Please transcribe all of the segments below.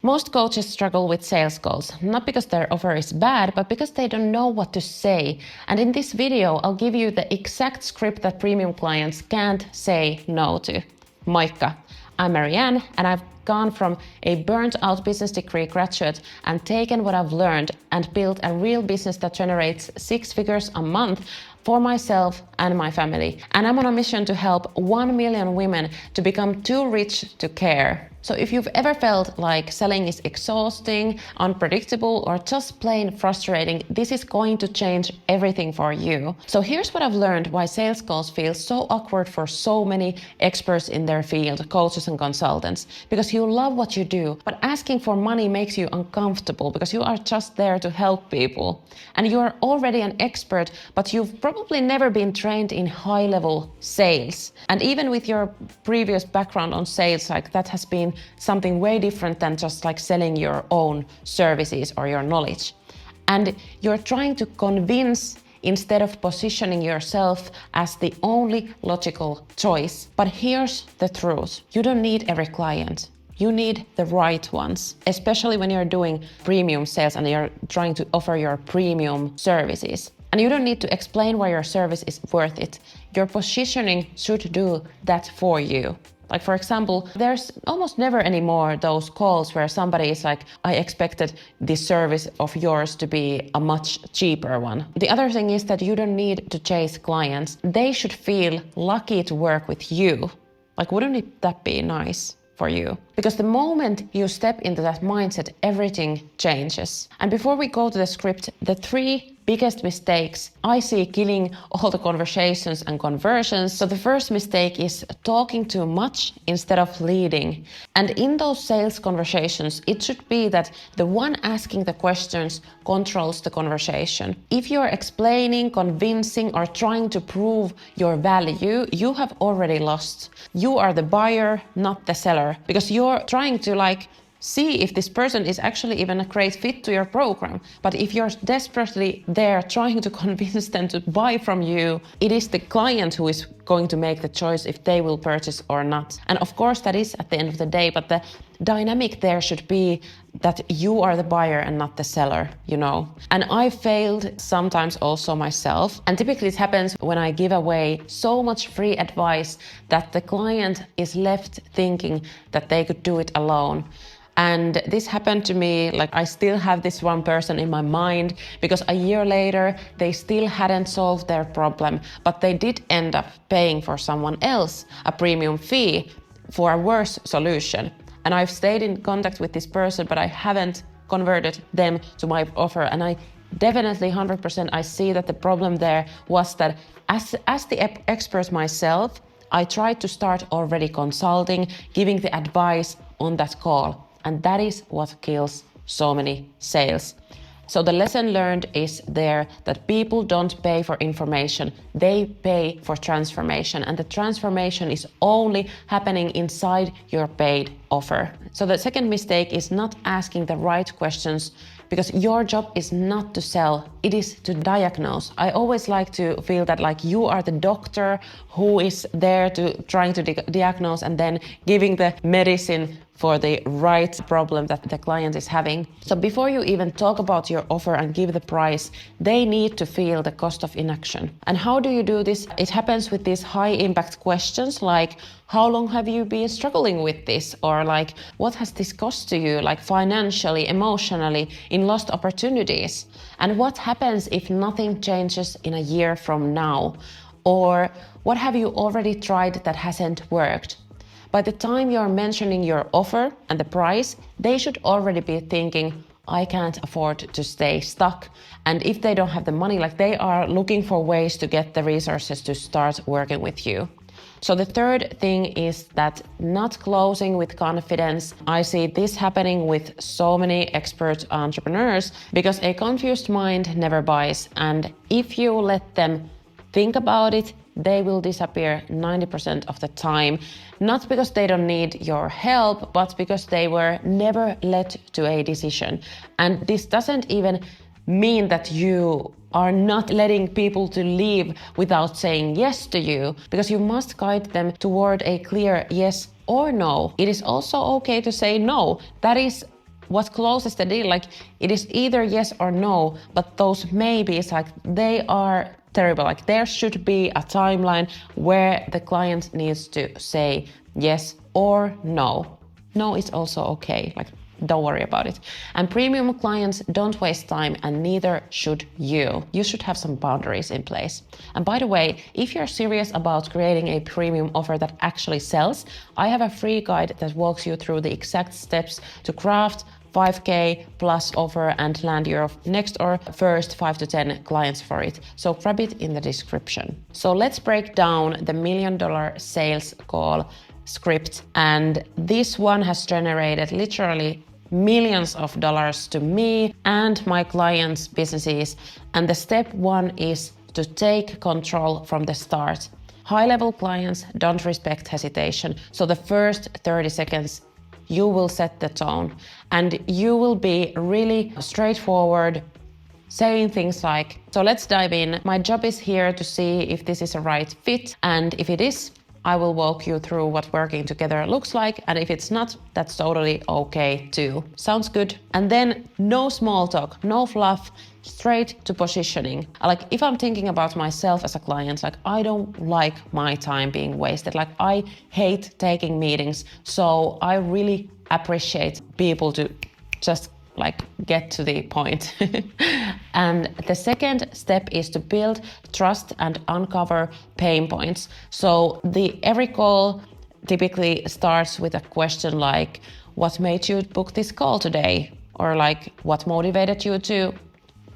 Most coaches struggle with sales calls, not because their offer is bad, but because they don't know what to say. And in this video, I'll give you the exact script that premium clients can't say no to. Moikka! I'm Marianne, and I've gone from a burnt-out business degree graduate and taken what I've learned and built a real business that generates 6 figures a month for myself and my family. And I'm on a mission to help 1 million women to become too rich to care. So if you've ever felt like selling is exhausting, unpredictable, or just plain frustrating, this is going to change everything for you. So here's what I've learned why sales calls feel so awkward for so many experts in their field, coaches and consultants. Because you love what you do, but asking for money makes you uncomfortable because you are just there to help people. And you are already an expert, but you've probably never been trained in high-level sales. And even with your previous background on sales, like that has been something way different than just like selling your own services or your knowledge. And you're trying to convince instead of positioning yourself as the only logical choice. But here's the truth. You don't need every client. You need the right ones, especially when you're doing premium sales and you're trying to offer your premium services. And you don't need to explain why your service is worth it. Your positioning should do that for you. Like, for example, there's almost never anymore those calls where somebody is like, I expected this service of yours to be a much cheaper one. The other thing is that you don't need to chase clients. They should feel lucky to work with you. Like, wouldn't that be nice for you? Because the moment you step into that mindset, everything changes. And before we go to the script, the 3 biggest mistakes I see killing all the conversations and conversions. So the first mistake is talking too much instead of leading. And in those sales conversations, it should be that the one asking the questions controls the conversation. If you're explaining, convincing, or trying to prove your value, you have already lost. You are the buyer, not the seller, because you're trying to see if this person is actually even a great fit to your program. But if you're desperately there trying to convince them to buy from you, it is the client who is going to make the choice if they will purchase or not. And of course that is at the end of the day, but the dynamic there should be that you are the buyer and not the seller, you know. And I failed sometimes also myself. And typically it happens when I give away so much free advice that the client is left thinking that they could do it alone. And this happened to me, like I still have this one person in my mind because a year later, they still hadn't solved their problem, but they did end up paying for someone else a premium fee for a worse solution. And I've stayed in contact with this person, but I haven't converted them to my offer. And I definitely 100% I see that the problem there was that as the expert myself, I tried to start already consulting, giving the advice on that call. And that is what kills so many sales. So the lesson learned is there that people don't pay for information, they pay for transformation. And the transformation is only happening inside your paid offer. So the second mistake is not asking the right questions, because your job is not to sell, it is to diagnose. I always like to feel that like you are the doctor who is there to trying to diagnose and then giving the medicine for the right problem that the client is having. So before you even talk about your offer and give the price, they need to feel the cost of inaction. And how do you do this? It happens with these high impact questions like, how long have you been struggling with this? Or like, what has this cost to you, like financially, emotionally, in lost opportunities? And what happens if nothing changes in a year from now? Or what have you already tried that hasn't worked? By the time you're mentioning your offer and the price, they should already be thinking, I can't afford to stay stuck. And if they don't have the money, like they are looking for ways to get the resources to start working with you. So the third thing is that not closing with confidence. I see this happening with so many expert entrepreneurs because a confused mind never buys. And if you let them think about it, they will disappear 90% of the time. Not because they don't need your help, but because they were never led to a decision. And this doesn't even mean that you are not letting people to leave without saying yes to you, because you must guide them toward a clear yes or no. It is also okay to say no. That is what closes the deal. Like it is either yes or no, but those maybes, like they are terrible. Like there should be a timeline where the client needs to say yes or no. No is also okay. Like don't worry about it. And premium clients don't waste time, and neither should you. You should have some boundaries in place. And by the way, if you're serious about creating a premium offer that actually sells, I have a free guide that walks you through the exact steps to craft 5K plus offer and land your next or first 5 to 10 clients for it. So grab it in the description. So let's break down the $1 million sales call script. And this one has generated literally millions of dollars to me and my clients' businesses. And the step one is to take control from the start. High-level clients don't respect hesitation. So the first 30 seconds, you will set the tone and you will be really straightforward, saying things like, so let's dive in. My job is here to see if this is a right fit. And if it is, I will walk you through what working together looks like. And if it's not, that's totally okay too. Sounds good? And then no small talk, no fluff, straight to positioning. Like if I'm thinking about myself as a client, like I don't like my time being wasted. Like I hate taking meetings. So I really appreciate people to just like get to the point. And the second step is to build trust and uncover pain points. So every call typically starts with a question like, what made you book this call today? Or like, what motivated you to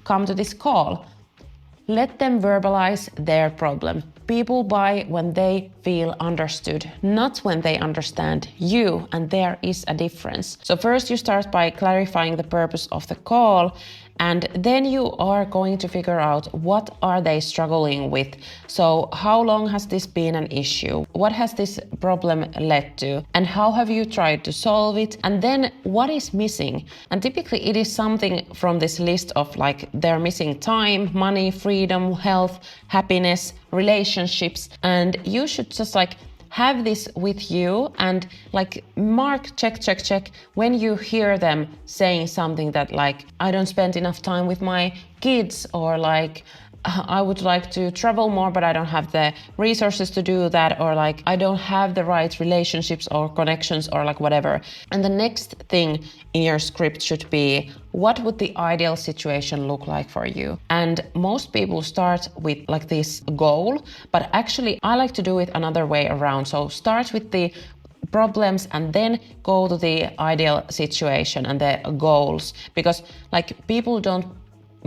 come to this call? Let them verbalize their problem. People buy when they feel understood, not when they understand you, and there is a difference. So first you start by clarifying the purpose of the call, and then you are going to figure out what are they struggling with. So how long has this been an issue? What has this problem led to? And how have you tried to solve it? And then what is missing? And typically it is something from this list of like they're missing time, money, freedom, health, happiness, relationships. And you should just like have this with you and like mark, check when you hear them saying something that like, I don't spend enough time with my kids, or like, I would like to travel more, but I don't have the resources to do that, or like, I don't have the right relationships or connections or like whatever. And the next thing in your script should be, what would the ideal situation look like for you? And most people start with like this goal, but actually I like to do it another way around. So start with the problems and then go to the ideal situation and the goals, because like people don't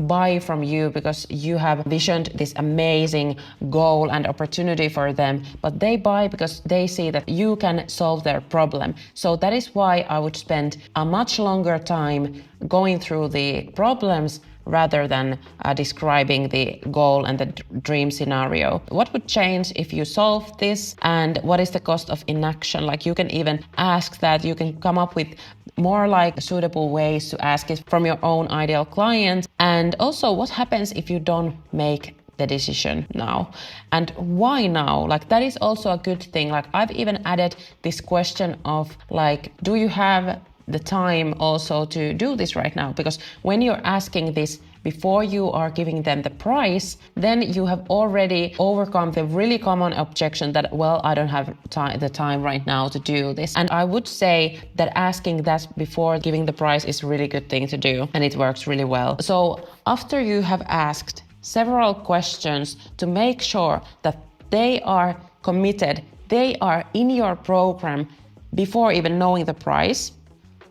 buy from you because you have visioned this amazing goal and opportunity for them, but they buy because they see that you can solve their problem. So that is why I would spend a much longer time going through the problems rather than describing the goal and the dream scenario. What would change if you solve this, and what is the cost of inaction? Like you can even ask that. You can come up with more like suitable ways to ask it from your own ideal client. And also, what happens if you don't make the decision now, and why now? Like that is also a good thing. Like I've even added this question of like, do you have the time also to do this right now? Because when you're asking this before you are giving them the price, then you have already overcome the really common objection that, well, I don't have the time right now to do this. And I would say that asking that before giving the price is a really good thing to do, and it works really well. So after you have asked several questions to make sure that they are committed, they are in your program before even knowing the price,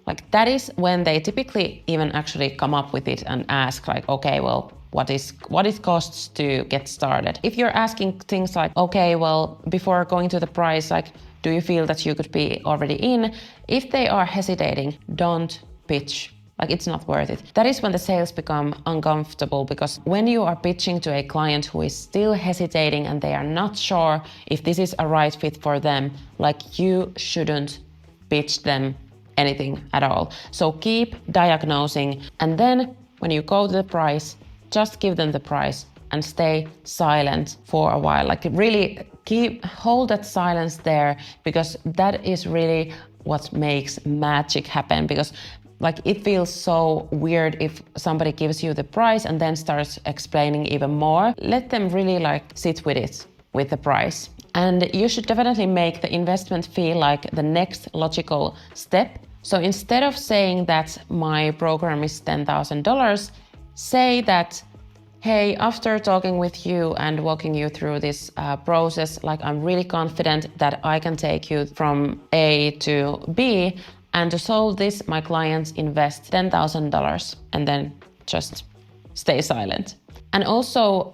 like that is when they typically even actually come up with it and ask like, okay, well, what it costs to get started. If you're asking things like, okay, well, before going to the price, like, do you feel that you could be already in? If they are hesitating, don't pitch. Like it's not worth it. That is when the sales become uncomfortable, because when you are pitching to a client who is still hesitating and they are not sure if this is a right fit for them, like you shouldn't pitch them anything at all. So keep diagnosing, and then when you go to the price, just give them the price and stay silent for a while. Like really hold that silence there, because that is really what makes magic happen. Because Like it feels so weird if somebody gives you the price and then starts explaining even more. Let them really like sit with it, with the price. And you should definitely make the investment feel like the next logical step. So instead of saying that my program is $10,000, say that, hey, after talking with you and walking you through this process, like I'm really confident that I can take you from A to B. And to solve this, my clients invest $10,000 and then just stay silent. And also,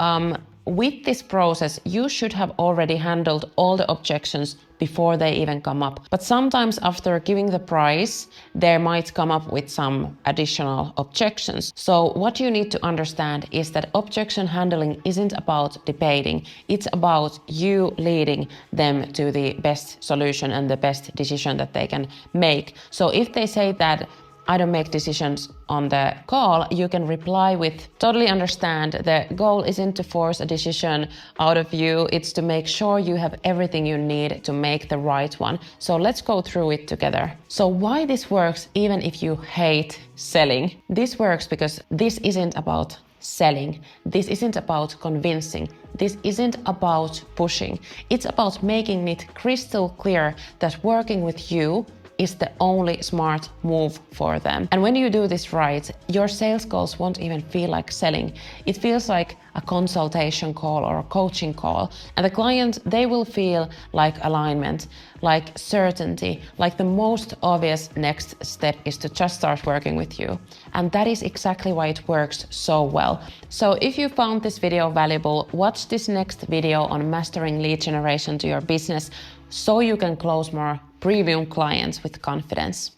with this process, you should have already handled all the objections before they even come up. But sometimes after giving the price, there might come up with some additional objections. So what you need to understand is that objection handling isn't about debating. It's about you leading them to the best solution and the best decision that they can make. So if they say that I don't make decisions on the call, you can reply with, totally understand, the goal isn't to force a decision out of you, it's to make sure you have everything you need to make the right one. So let's go through it together. So why this works even if you hate selling? This works because this isn't about selling. This isn't about convincing. This isn't about pushing. It's about making it crystal clear that working with you is the only smart move for them. And when you do this right, your sales calls won't even feel like selling. It feels like a consultation call or a coaching call. And the client, they will feel like alignment, like certainty, like the most obvious next step is to just start working with you. And that is exactly why it works so well. So if you found this video valuable, watch this next video on mastering lead generation to your business so you can close more premium clients with confidence.